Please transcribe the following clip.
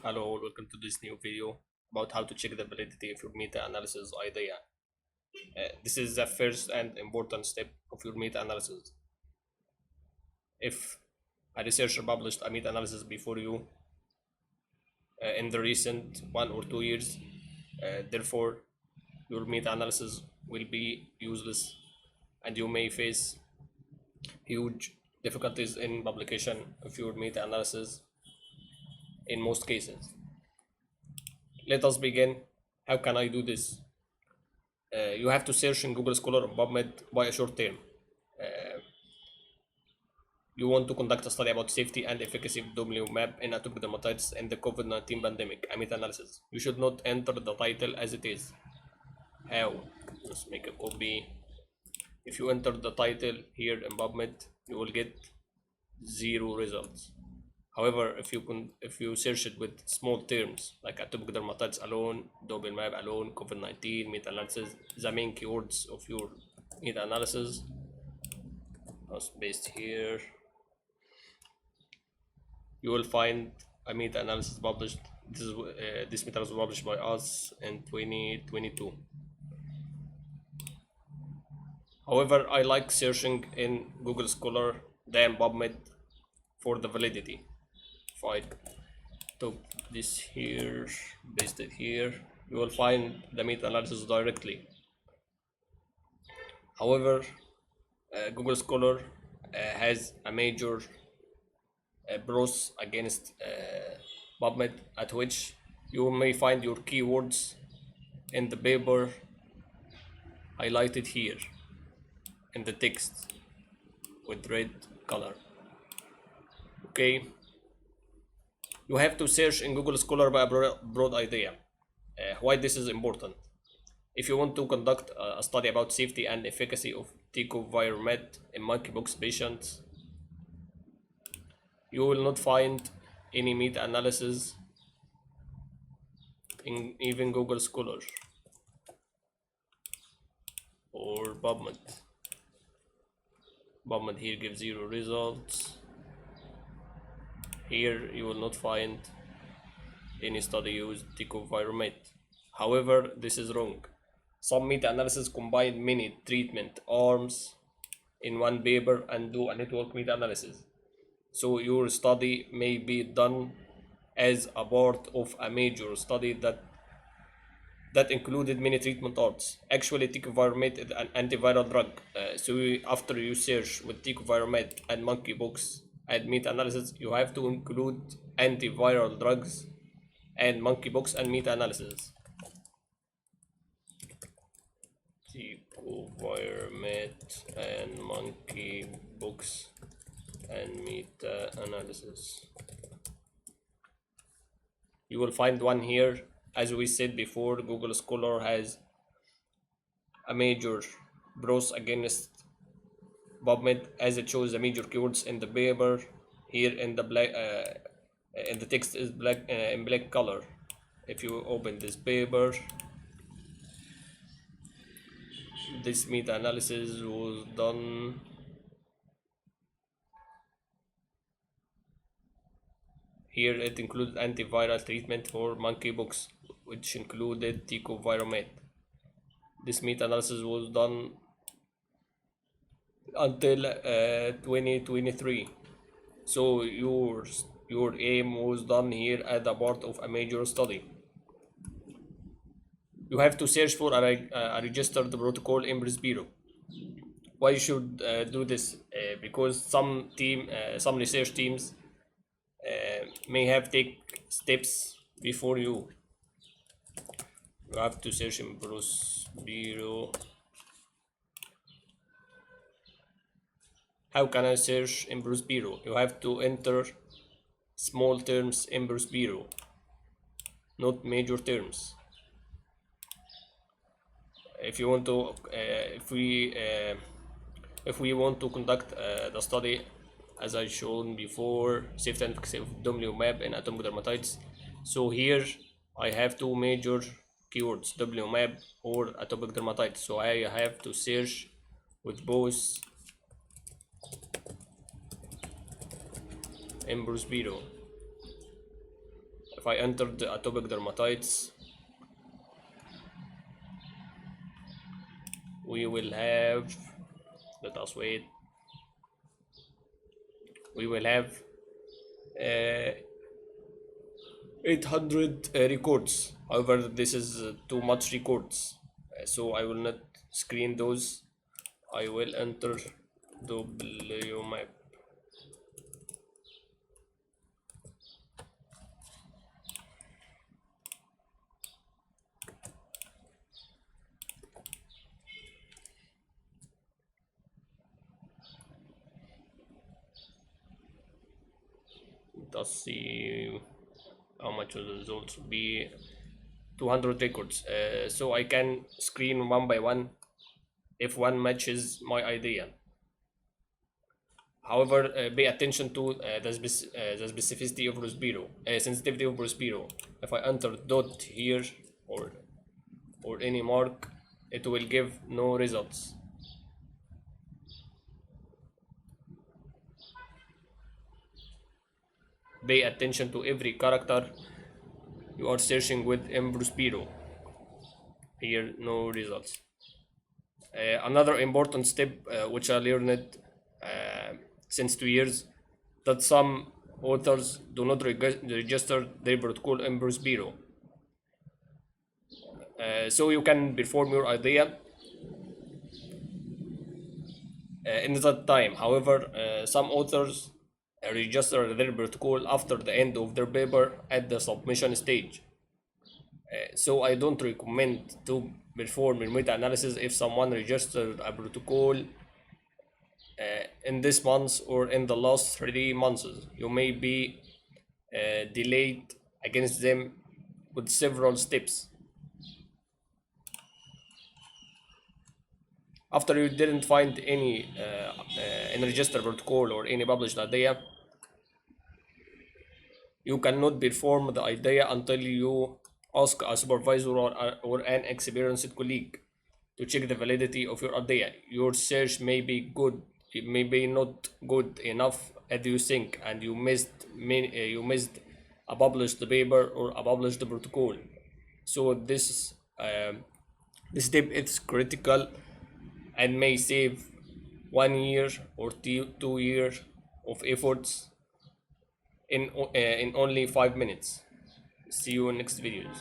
Hello, welcome to this new video about how to check the validity of your meta-analysis idea. This is the first and important step of your meta-analysis. If a researcher published a meta-analysis before you in the recent 1 or 2 years, therefore your meta-analysis will be useless and you may face huge difficulties in publication of your meta-analysis in most cases. Let us begin. How can I do this? You have to search in Google Scholar or PubMed by a short term. You want to conduct a study about safety and efficacy of domlimab in atopic dermatitis in the COVID-19 pandemic, a meta-analysis. You should not enter the title as it is. How? Let's make a copy. If you enter the title here in PubMed, you will get 0 results. However, if you search it with small terms like atopic dermatitis alone, domlimab alone, COVID-19, meta-analysis, the main keywords of your meta-analysis, was based here, you will find a meta-analysis published. This meta-analysis was published by us in 2022. However, I like searching in Google Scholar than PubMed for the validity. If I took this here, paste it here, you will find the meta-analysis directly. However, Google Scholar has a major browse against PubMed, at which you may find your keywords in the paper highlighted here in the text with red color. Okay, you have to search in Google Scholar by a broad idea. Why this is important? If you want to conduct a study about safety and efficacy of tecovirimat in monkeypox patients, you will not find any meta-analysis in even Google Scholar or PubMed. PubMed here gives 0 results. Here you will not find any study used tecovirimat. However, this is wrong. Some meta-analysis combine many treatment arms in one paper and do a network meta-analysis. So your study may be done as a part of a major study that included many treatment arms. Actually, tecovirimat is an antiviral drug. After you search with tecovirimat and monkeypox and meta-analysis, you have to include antiviral drugs and monkeypox and meta-analysis. Tecovirimat and monkeypox and meta-analysis. You will find one here. As we said before, Google Scholar has a major browse against PubMed as it shows the major keywords in the paper. Here in the black, in the text is black in black color. If you open this paper, this meta-analysis was done here. It included antiviral treatment for monkeypox, which included tecovirimat. This meta-analysis was done until 2023. So your aim was done here as a part of a major study. You have to search for a registered protocol in Bureau. Why you should do this? Because some research teams may have take steps before you. You have to search in Bruce Bureau. How can I search in Bruce Bureau? You have to enter small terms in Bruce Bureau, not major terms. If you want to, if we want to conduct the study, as I shown before, safety and efficacy of domlimab in atopic dermatitis. So here I have 2 major keywords, domlimab or atopic dermatitis. So I have to search with both in Bruce Bureau. if I enter the atopic dermatitis, we will have, let us wait, we will have uh, 800 records. However, this is too much records, so I will not screen those. I will enter W map. Let's see how much will the results be. 200 records. So I can screen one by one if one matches my idea. However, pay attention to the specificity of Prospero, sensitivity of Prospero. If I enter dot here or any mark, it will give no results. Pay attention to every character you are searching with in Prospero. Here, no results. Another important step which I learned since 2 years, that some authors do not register their protocol in Prospero. So you can perform your idea in that time. However, some authors register their protocol after the end of their paper at the submission stage. So I don't recommend to perform a meta-analysis if someone registered a protocol in this month or in the last 3 months. You may be delayed against them with several steps. After you didn't find any registered protocol or any published idea, you cannot perform the idea until you ask a supervisor or an experienced colleague to check the validity of your idea. Your search may be good, it may be not good enough as you think, and you missed a published paper or a published protocol. So this step is critical and may save 1 year or 2 years of efforts in only 5 minutes. See you in next videos.